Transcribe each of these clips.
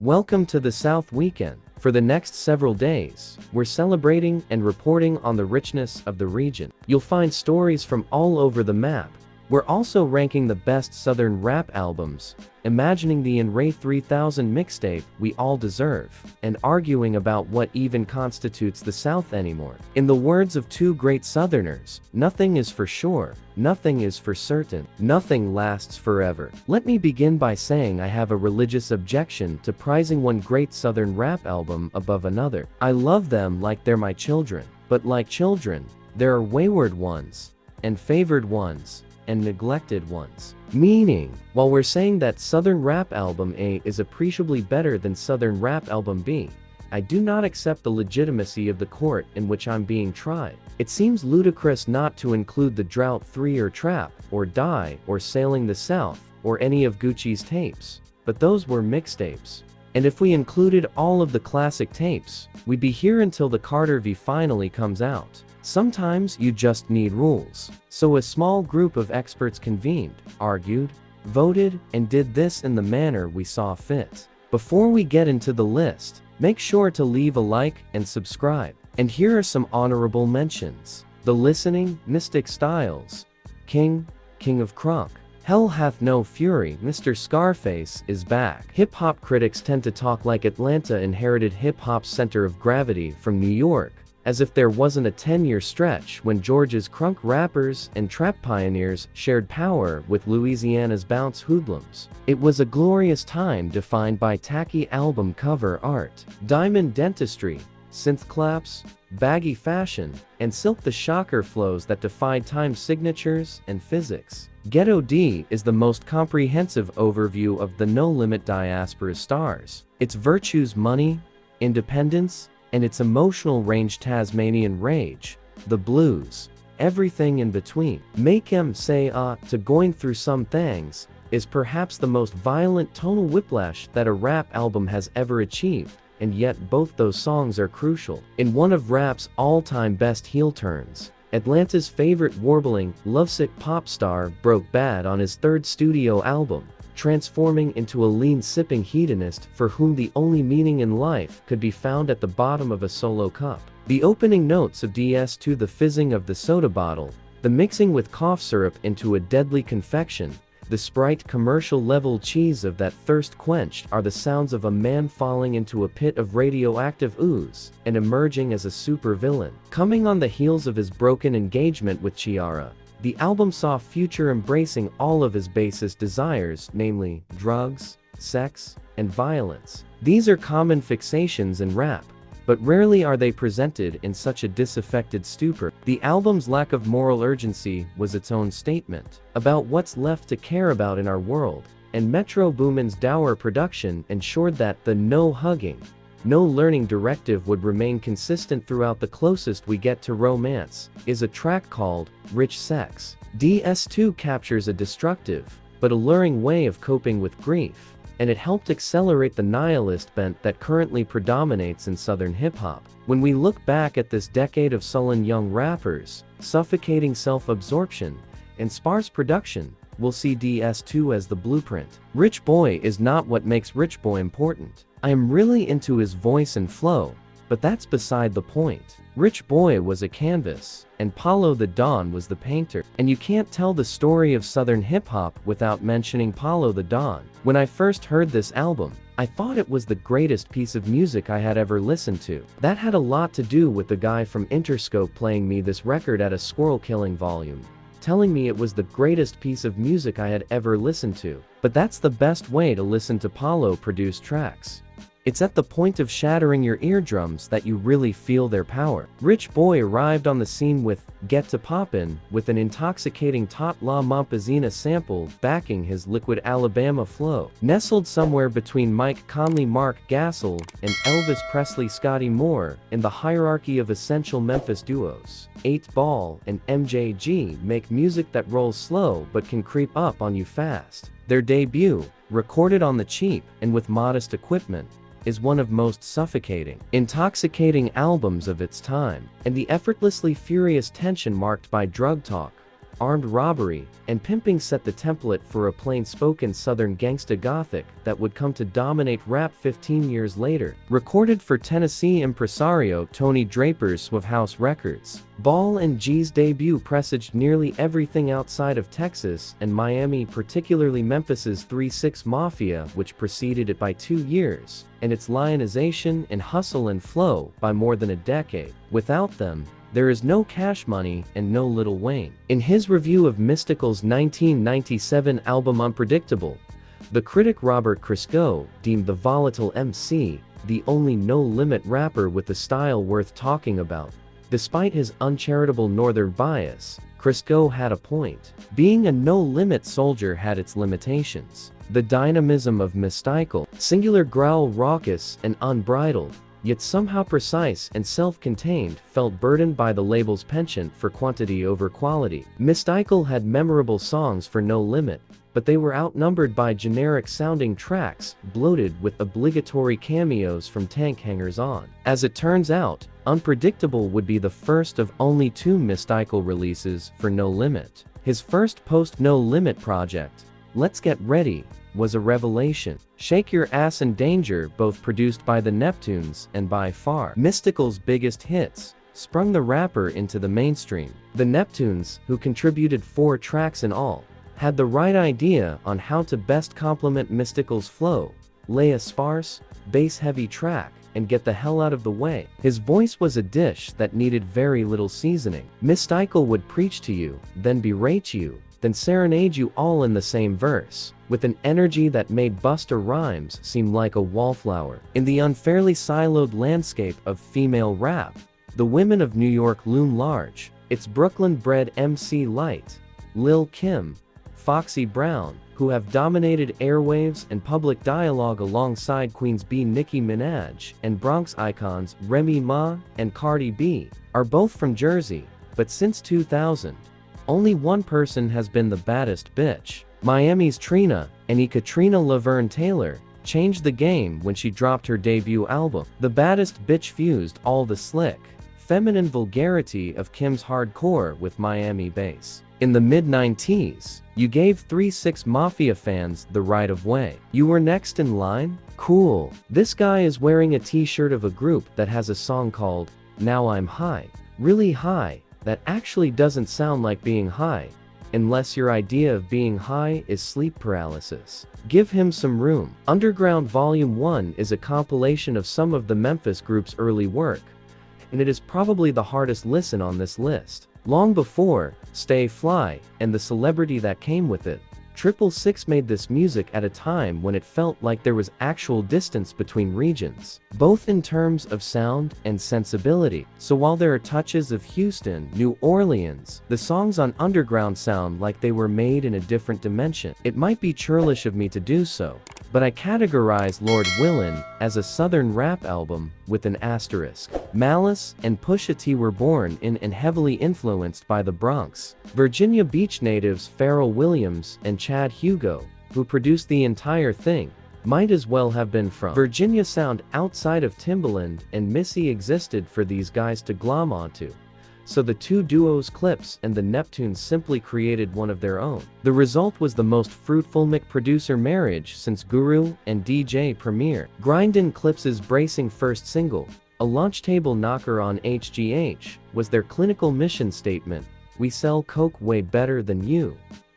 Welcome to the South Weekend. For the next several days, we're celebrating and reporting on the richness of the region. You'll find stories from all over the map. We're also ranking the best Southern rap albums, imagining the Ray 3000 mixtape we all deserve, and arguing about what even constitutes the South anymore. In the words of two great Southerners, nothing is for sure, nothing is for certain, nothing lasts forever. Let me begin by saying I have a religious objection to prizing one great Southern rap album above another. I love them like they're my children, but like children, there are wayward ones, and favored ones, and neglected ones. Meaning, while we're saying that Southern Rap Album A is appreciably better than Southern Rap Album B, I do not accept the legitimacy of the court in which I'm being tried. It seems ludicrous not to include the Drought 3 or Trap, or Die, or Sailing the South, or any of Gucci's tapes. But those were mixtapes. And if we included all of the classic tapes, we'd be here until the Carter V finally comes out. Sometimes you just need rules. So a small group of experts convened, argued, voted, and did this in the manner we saw fit. Before we get into the list, make sure to leave a like and subscribe. And here are some honorable mentions. The Listening, Mystic Styles, King of Crunk. Hell Hath No Fury, Mr. Scarface is back. Hip-hop critics tend to talk like Atlanta inherited hip-hop's center of gravity from New York, as if there wasn't a 10-year stretch when Georgia's crunk rappers and trap pioneers shared power with Louisiana's bounce hoodlums. It was a glorious time defined by tacky album cover art, diamond dentistry, synth claps, baggy fashion, and Silk the Shocker flows that defied time signatures and physics. Ghetto D is the most comprehensive overview of the No Limit diaspora's stars. Its virtues: money, independence, and its emotional range: Tasmanian rage, the blues, everything in between. Make 'em say to going through some things is perhaps the most violent tonal whiplash that a rap album has ever achieved, and yet both those songs are crucial. In one of rap's all-time best heel turns, Atlanta's favorite warbling, lovesick pop star broke bad on his third studio album, transforming into a lean-sipping hedonist for whom the only meaning in life could be found at the bottom of a solo cup. The opening notes of DS2, the fizzing of the soda bottle, the mixing with cough syrup into a deadly confection, the Sprite commercial-level cheese of that thirst quenched, are the sounds of a man falling into a pit of radioactive ooze and emerging as a supervillain. Coming on the heels of his broken engagement with Ciara, the album saw Future embracing all of his basest desires, namely drugs, sex, and violence. These are common fixations in rap, but rarely are they presented in such a disaffected stupor. The album's lack of moral urgency was its own statement about what's left to care about in our world, and Metro Boomin's dour production ensured that the no hugging, no learning directive would remain consistent throughout. The closest we get to romance is a track called Rich Sex. DS2 captures a destructive but alluring way of coping with grief, and it helped accelerate the nihilist bent that currently predominates in Southern hip-hop. When we look back at this decade of sullen young rappers, suffocating self-absorption, and sparse production, we'll see DS2 as the blueprint. Rich Boy is not what makes Rich Boy important. I am really into his voice and flow, but that's beside the point. Rich Boy was a canvas, and Paulo the Don was the painter. And you can't tell the story of Southern hip-hop without mentioning Paulo the Don. When I first heard this album, I thought it was the greatest piece of music I had ever listened to. That had a lot to do with the guy from Interscope playing me this record at a squirrel-killing volume, telling me it was the greatest piece of music I had ever listened to. But that's the best way to listen to Paulo-produced tracks. It's at the point of shattering your eardrums that you really feel their power. Rich Boy arrived on the scene with Get to Poppin', with an intoxicating Tot La Mompazina sample backing his liquid Alabama flow. Nestled somewhere between Mike Conley, Mark Gassel, and Elvis Presley, Scotty Moore, in the hierarchy of essential Memphis duos, 8-Ball and MJG make music that rolls slow but can creep up on you fast. Their debut, recorded on the cheap and with modest equipment, is one of most suffocating, intoxicating albums of its time, and the effortlessly furious tension marked by drug talk, armed robbery, and pimping set the template for a plain-spoken Southern gangsta gothic that would come to dominate rap 15 years later. Recorded for Tennessee impresario Tony Draper's Swift House Records, Ball and G's debut presaged nearly everything outside of Texas and Miami, particularly Memphis's 3-6 Mafia, which preceded it by 2 years, and its lionization and hustle and flow by more than a decade. Without them, there is no Cash Money and no Lil Wayne. In his review of Mystikal's 1997 album Unpredictable, the critic Robert Christgau deemed the volatile MC the only no-limit rapper with a style worth talking about. Despite his uncharitable northern bias, Christgau had a point. Being a no-limit soldier had its limitations. The dynamism of Mystikal, singular growl raucous and unbridled, yet somehow precise and self-contained, felt burdened by the label's penchant for quantity over quality. Mystikal had memorable songs for No Limit, but they were outnumbered by generic-sounding tracks, bloated with obligatory cameos from tank hangers-on. As it turns out, Unpredictable would be the first of only 2 Mystikal releases for No Limit. His first post-No Limit project, Let's Get Ready, was a revelation. Shake Your Ass and Danger, both produced by the Neptunes and by far Mystikal's biggest hits, sprung the rapper into the mainstream. The Neptunes, who contributed 4 tracks in all, had the right idea on how to best complement Mystikal's flow, lay a sparse, bass-heavy track, and get the hell out of the way. His voice was a dish that needed very little seasoning. Mystikal would preach to you, then berate you, then serenade you all in the same verse, with an energy that made Busta Rhymes seem like a wallflower. In the unfairly siloed landscape of female rap, the women of New York loom large. It's Brooklyn-bred MC Lyte, Lil Kim, Foxy Brown, who have dominated airwaves and public dialogue alongside Queen's Bee Nicki Minaj, and Bronx icons Remy Ma and Cardi B, are both from Jersey, but since 2000, only one person has been the baddest bitch. Miami's Trina and Trina Laverne Taylor changed the game when she dropped her debut album. The baddest bitch fused all the slick, feminine vulgarity of Kim's hardcore with Miami bass. In the mid-90s, you gave 3-6 Mafia fans the right of way. You were next in line? Cool. This guy is wearing a t-shirt of a group that has a song called Now I'm High. Really high. That actually doesn't sound like being high, unless your idea of being high is sleep paralysis. Give him some room. Underground Volume 1 is a compilation of some of the Memphis group's early work, and it is probably the hardest listen on this list. Long before Stay Fly and the celebrity that came with it, 666 made this music at a time when it felt like there was actual distance between regions, both in terms of sound and sensibility. So while there are touches of Houston, New Orleans, the songs on Underground sound like they were made in a different dimension. It might be churlish of me to do so, but I categorize Lord Willin as a Southern rap album with an asterisk. Malice and Pusha T were born in and heavily influenced by the Bronx. Virginia Beach natives Pharrell Williams and Chad Hugo, who produced the entire thing, might as well have been from Virginia. Sound outside of Timbaland and Missy existed for these guys to glom onto. So the 2 duos Clipse and the Neptunes simply created one of their own. The result was the most fruitful Mc-producer marriage since Guru and DJ Premier. Grindin' Clipse's bracing first single, a launch table knocker on HGH, was their clinical mission statement: we sell coke way better than you.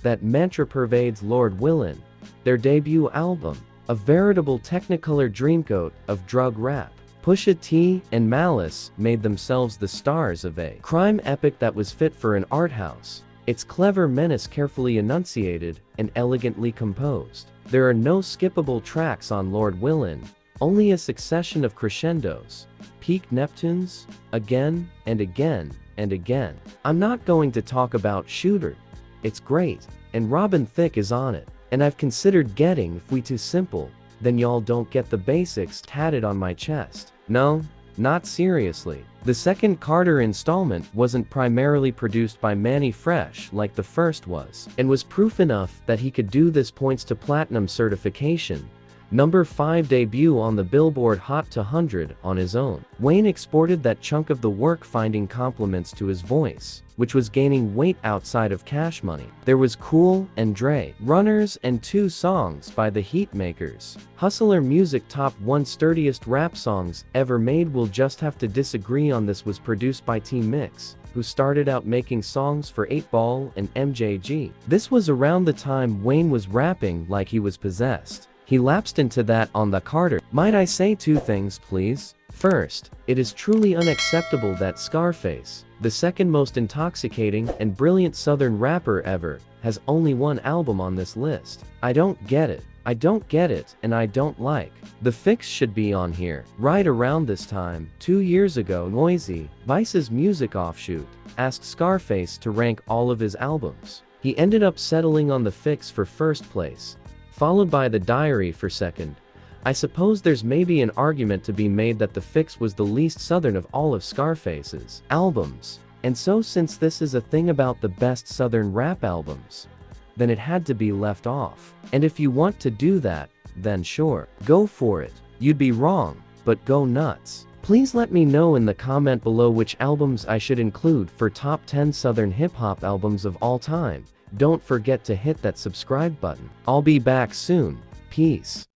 That mantra pervades Lord Willin, their debut album, a veritable Technicolor dreamcoat of drug rap. Pusha T and Malice made themselves the stars of a crime epic that was fit for an art house. Its clever menace carefully enunciated and elegantly composed. There are no skippable tracks on Lord Willin, only a succession of crescendos, peak Neptunes, again and again and again. I'm not going to talk about Shooter. It's great, and Robin Thicke is on it, and I've considered getting If We Too Simple, Then Y'all Don't Get the Basics tatted on my chest. No, not seriously. The second Carter installment wasn't primarily produced by Manny Fresh like the first was, and was proof enough that he could do this points to platinum certification, Number 5 debut on the Billboard Hot 100 on his own. Wayne exported that chunk of the work finding compliments to his voice, which was gaining weight outside of Cash Money. There was Cool and Dre, Runners, and 2 songs by the Heatmakers. Hustler Music Top 1 Sturdiest Rap Songs Ever Made. We'll just have to disagree on this. Was produced by Team Mix, who started out making songs for 8Ball and MJG. This was around the time Wayne was rapping like he was possessed. He lapsed into that on the Carter. Might I say 2 things, please? First, it is truly unacceptable that Scarface, the second most intoxicating and brilliant Southern rapper ever, has only 1 album on this list. I don't get it. I don't get it, and I don't like. The Fix should be on here. Right around this time, 2 years ago, Noisy, Vice's music offshoot, asked Scarface to rank all of his albums. He ended up settling on The Fix for first place, followed by The Diary for second. I suppose there's maybe an argument to be made that The Fix was the least Southern of all of Scarface's albums. And so since this is a thing about the best Southern rap albums, then it had to be left off. And if you want to do that, then sure, go for it. You'd be wrong, but go nuts. Please let me know in the comment below which albums I should include for top 10 Southern hip-hop albums of all time. Don't forget to hit that subscribe button. I'll be back soon. Peace.